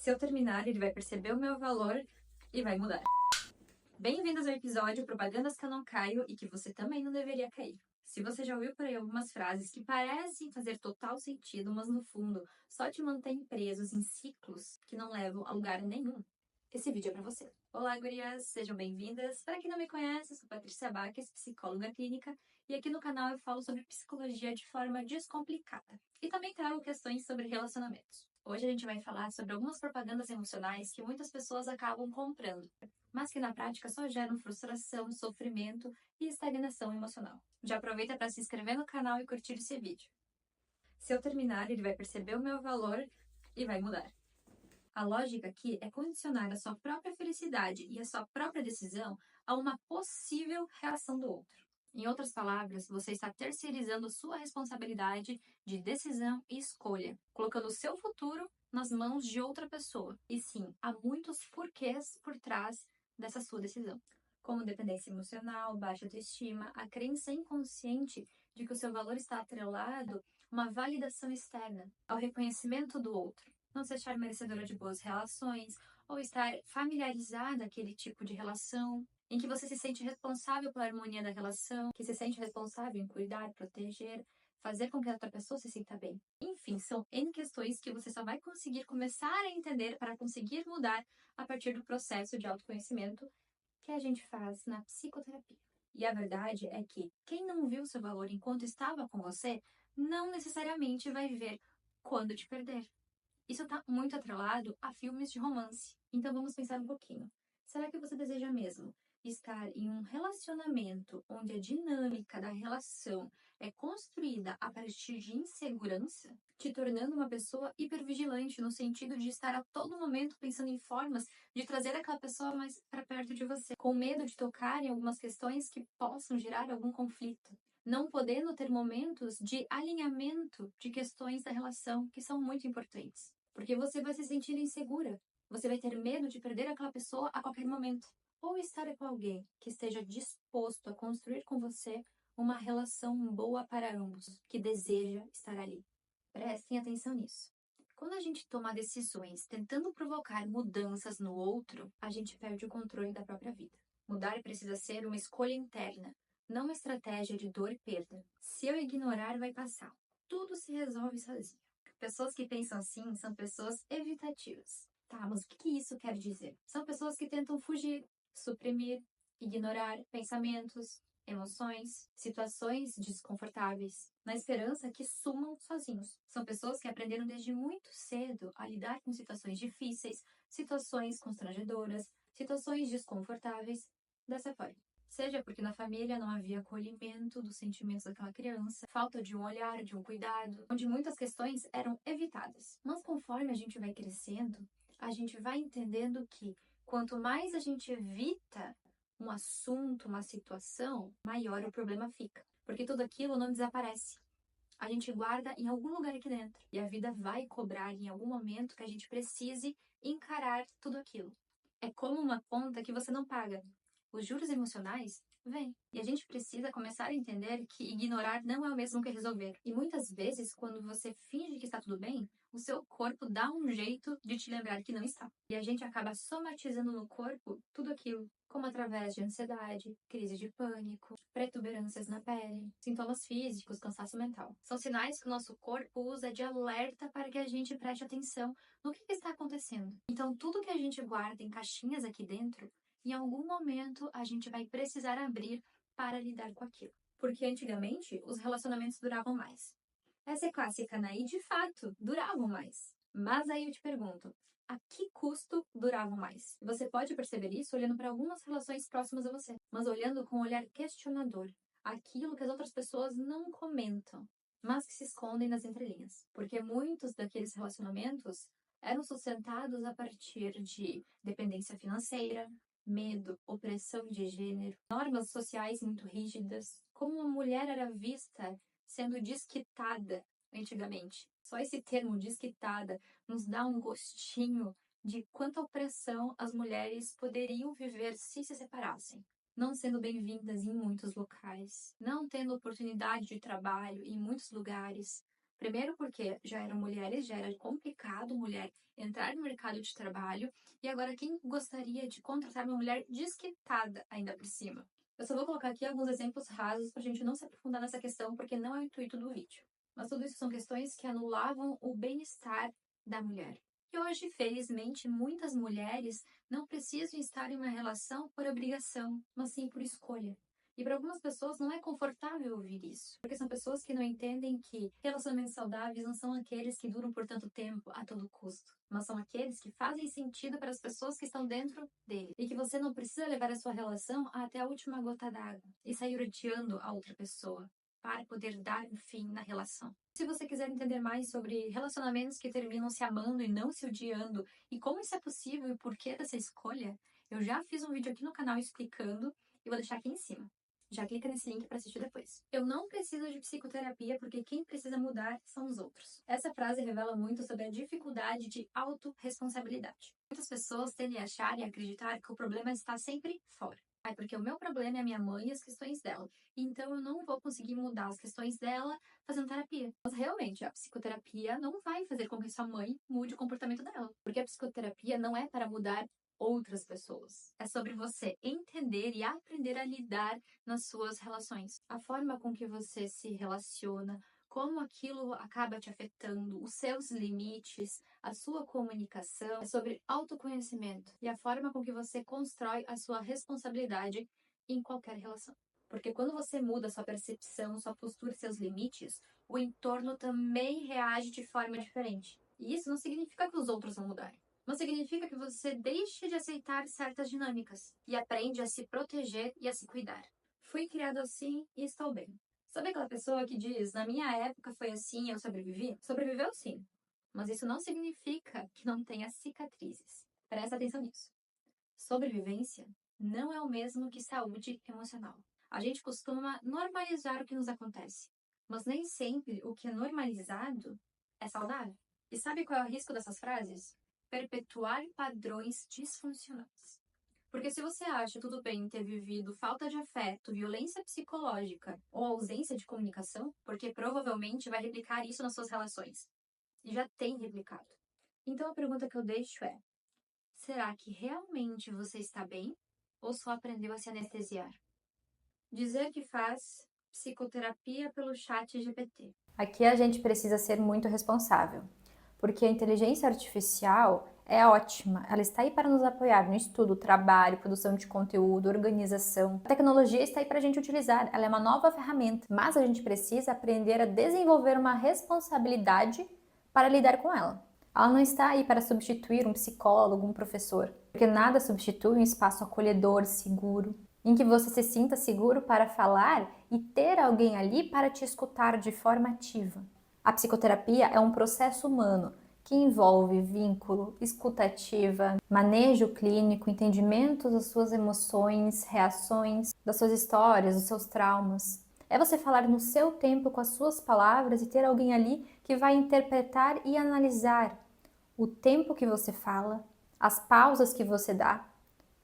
Se eu terminar, ele vai perceber o meu valor e vai mudar. Bem-vindos ao episódio Propagandas que eu não caio e que você também não deveria cair. Se você já ouviu por aí algumas frases que parecem fazer total sentido, mas no fundo só te mantêm presos em ciclos que não levam a lugar nenhum, esse vídeo é pra você. Olá, gurias! Sejam bem-vindas! Para quem não me conhece, eu sou Patrícia Baques, psicóloga clínica, e aqui no canal eu falo sobre psicologia de forma descomplicada. E também trago questões sobre relacionamentos. Hoje a gente vai falar sobre algumas propagandas emocionais que muitas pessoas acabam comprando, mas que na prática só geram frustração, sofrimento e estagnação emocional. Já aproveita para se inscrever no canal e curtir esse vídeo. Se eu terminar, ele vai perceber o meu valor e vai mudar. A lógica aqui é condicionar a sua própria felicidade e a sua própria decisão a uma possível reação do outro. Em outras palavras, você está terceirizando sua responsabilidade de decisão e escolha, colocando o seu futuro nas mãos de outra pessoa. E sim, há muitos porquês por trás dessa sua decisão, como dependência emocional, baixa autoestima, a crença inconsciente de que o seu valor está atrelado a uma validação externa, ao reconhecimento do outro, não se achar merecedora de boas relações, ou estar familiarizada àquele tipo de relação, em que você se sente responsável pela harmonia da relação, que se sente responsável em cuidar, proteger, fazer com que a outra pessoa se sinta bem. Enfim, são N questões que você só vai conseguir começar a entender para conseguir mudar a partir do processo de autoconhecimento que a gente faz na psicoterapia. E a verdade é que quem não viu seu valor enquanto estava com você, não necessariamente vai ver quando te perder. Isso está muito atrelado a filmes de romance. Então vamos pensar um pouquinho. Será que você deseja mesmo estar em um relacionamento onde a dinâmica da relação é construída a partir de insegurança, te tornando uma pessoa hipervigilante no sentido de estar a todo momento pensando em formas de trazer aquela pessoa mais para perto de você, com medo de tocar em algumas questões que possam gerar algum conflito? Não podendo ter momentos de alinhamento de questões da relação que são muito importantes. Porque você vai se sentir insegura, você vai ter medo de perder aquela pessoa a qualquer momento. Ou estar com alguém que esteja disposto a construir com você uma relação boa para ambos, que deseja estar ali. Prestem atenção nisso. Quando a gente toma decisões tentando provocar mudanças no outro, a gente perde o controle da própria vida. Mudar precisa ser uma escolha interna, não uma estratégia de dor e perda. Se eu ignorar, vai passar. Tudo se resolve sozinho. Pessoas que pensam assim são pessoas evitativas. Tá, mas o que isso quer dizer? São pessoas que tentam fugir, suprimir, ignorar pensamentos, emoções, situações desconfortáveis, na esperança que sumam sozinhos. São pessoas que aprenderam desde muito cedo a lidar com situações difíceis, situações constrangedoras, situações desconfortáveis dessa forma. Seja porque na família não havia acolhimento dos sentimentos daquela criança, falta de um olhar, de um cuidado, onde muitas questões eram evitadas. Mas conforme a gente vai crescendo, a gente vai entendendo que quanto mais a gente evita um assunto, uma situação, maior o problema fica. Porque tudo aquilo não desaparece. A gente guarda em algum lugar aqui dentro. E a vida vai cobrar em algum momento que a gente precise encarar tudo aquilo. É como uma conta que você não paga. Os juros emocionais vêm. E a gente precisa começar a entender que ignorar não é o mesmo que resolver. E muitas vezes, quando você finge que está tudo bem, o seu corpo dá um jeito de te lembrar que não está. E a gente acaba somatizando no corpo tudo aquilo, como através de ansiedade, crise de pânico, protuberâncias na pele, sintomas físicos, cansaço mental. São sinais que o nosso corpo usa de alerta para que a gente preste atenção no que está acontecendo. Então, tudo que a gente guarda em caixinhas aqui dentro, em algum momento a gente vai precisar abrir para lidar com aquilo. Porque antigamente os relacionamentos duravam mais. Essa é clássica, né? E de fato, duravam mais. Mas aí eu te pergunto, a que custo duravam mais? Você pode perceber isso olhando para algumas relações próximas a você, mas olhando com um olhar questionador, aquilo que as outras pessoas não comentam, mas que se escondem nas entrelinhas. Porque muitos daqueles relacionamentos eram sustentados a partir de dependência financeira, medo, opressão de gênero, normas sociais muito rígidas, como uma mulher era vista sendo desquitada antigamente. Só esse termo desquitada nos dá um gostinho de quanta opressão as mulheres poderiam viver se separassem. Não sendo bem-vindas em muitos locais, não tendo oportunidade de trabalho em muitos lugares, Primeiro porque já eram mulheres, já era complicado mulher entrar no mercado de trabalho, e agora quem gostaria de contratar uma mulher desquitada ainda por cima? Eu só vou colocar aqui alguns exemplos rasos pra gente não se aprofundar nessa questão, porque não é o intuito do vídeo. Mas tudo isso são questões que anulavam o bem-estar da mulher. E hoje, felizmente, muitas mulheres não precisam estar em uma relação por obrigação, mas sim por escolha. E para algumas pessoas não é confortável ouvir isso, porque são pessoas que não entendem que relacionamentos saudáveis não são aqueles que duram por tanto tempo, a todo custo, mas são aqueles que fazem sentido para as pessoas que estão dentro dele. E que você não precisa levar a sua relação até a última gota d'água e sair odiando a outra pessoa para poder dar um fim na relação. Se você quiser entender mais sobre relacionamentos que terminam se amando e não se odiando, e como isso é possível e o porquê dessa escolha, eu já fiz um vídeo aqui no canal explicando e vou deixar aqui em cima. Já clica nesse link para assistir depois. Eu não preciso de psicoterapia porque quem precisa mudar são os outros. Essa frase revela muito sobre a dificuldade de autorresponsabilidade. Muitas pessoas tendem a achar e acreditar que o problema está sempre fora. Porque o meu problema é a minha mãe e as questões dela. Então eu não vou conseguir mudar as questões dela fazendo terapia. Mas realmente, a psicoterapia não vai fazer com que sua mãe mude o comportamento dela. Porque a psicoterapia não é para mudar outras pessoas. É sobre você entender e aprender a lidar nas suas relações. A forma com que você se relaciona, como aquilo acaba te afetando, os seus limites, a sua comunicação, é sobre autoconhecimento e a forma com que você constrói a sua responsabilidade em qualquer relação. Porque quando você muda sua percepção, sua postura e seus limites, o entorno também reage de forma diferente. E isso não significa que os outros vão mudar. Mas significa que você deixa de aceitar certas dinâmicas e aprende a se proteger e a se cuidar. Fui criado assim e estou bem. Sabe aquela pessoa que diz, na minha época foi assim, eu sobrevivi? Sobreviveu sim, mas isso não significa que não tenha cicatrizes. Presta atenção nisso. Sobrevivência não é o mesmo que saúde emocional. A gente costuma normalizar o que nos acontece, mas nem sempre o que é normalizado é saudável. E sabe qual é o risco dessas frases? Perpetuar padrões disfuncionais. Porque se você acha tudo bem ter vivido falta de afeto, violência psicológica ou ausência de comunicação, porque provavelmente vai replicar isso nas suas relações. E já tem replicado. Então a pergunta que eu deixo é: será que realmente você está bem ou só aprendeu a se anestesiar? Dizer que faz psicoterapia pelo chat GPT. Aqui a gente precisa ser muito responsável, porque a inteligência artificial é ótima, ela está aí para nos apoiar no estudo, trabalho, produção de conteúdo, organização. A tecnologia está aí para a gente utilizar, ela é uma nova ferramenta, mas a gente precisa aprender a desenvolver uma responsabilidade para lidar com ela. Ela não está aí para substituir um psicólogo, um professor, porque nada substitui um espaço acolhedor, seguro, em que você se sinta seguro para falar e ter alguém ali para te escutar de forma ativa. A psicoterapia é um processo humano que envolve vínculo, escuta ativa, manejo clínico, entendimento das suas emoções, reações, das suas histórias, dos seus traumas. É você falar no seu tempo com as suas palavras e ter alguém ali que vai interpretar e analisar o tempo que você fala, as pausas que você dá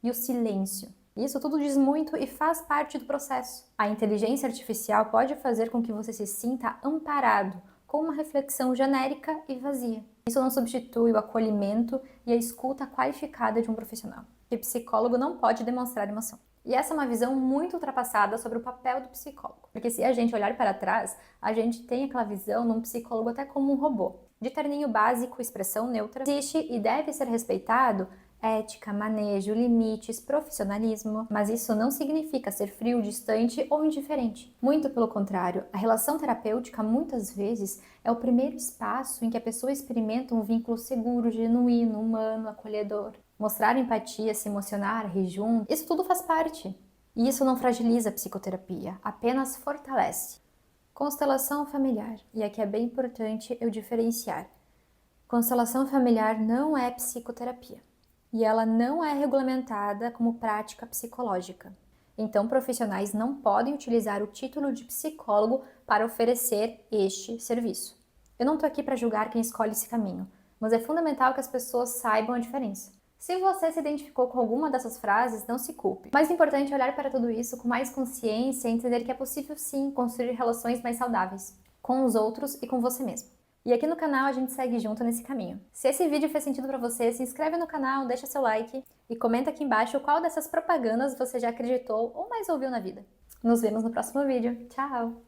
e o silêncio. Isso tudo diz muito e faz parte do processo. A inteligência artificial pode fazer com que você se sinta amparado, com uma reflexão genérica e vazia. Isso não substitui o acolhimento e a escuta qualificada de um profissional. O psicólogo não pode demonstrar emoção. E essa é uma visão muito ultrapassada sobre o papel do psicólogo. Porque se a gente olhar para trás, a gente tem aquela visão de um psicólogo até como um robô. De terninho básico, expressão neutra, existe e deve ser respeitado ética, manejo, limites, profissionalismo, mas isso não significa ser frio, distante ou indiferente. Muito pelo contrário, a relação terapêutica muitas vezes é o primeiro espaço em que a pessoa experimenta um vínculo seguro, genuíno, humano, acolhedor. Mostrar empatia, se emocionar, rir junto, isso tudo faz parte. E isso não fragiliza a psicoterapia, apenas fortalece. Constelação familiar, e aqui é bem importante eu diferenciar. Constelação familiar não é psicoterapia. E ela não é regulamentada como prática psicológica. Então, profissionais não podem utilizar o título de psicólogo para oferecer este serviço. Eu não estou aqui para julgar quem escolhe esse caminho, mas é fundamental que as pessoas saibam a diferença. Se você se identificou com alguma dessas frases, não se culpe. Mais importante é olhar para tudo isso com mais consciência e entender que é possível sim construir relações mais saudáveis com os outros e com você mesmo. E aqui no canal a gente segue junto nesse caminho. Se esse vídeo fez sentido pra você, se inscreve no canal, deixa seu like e comenta aqui embaixo qual dessas propagandas você já acreditou ou mais ouviu na vida. Nos vemos no próximo vídeo. Tchau!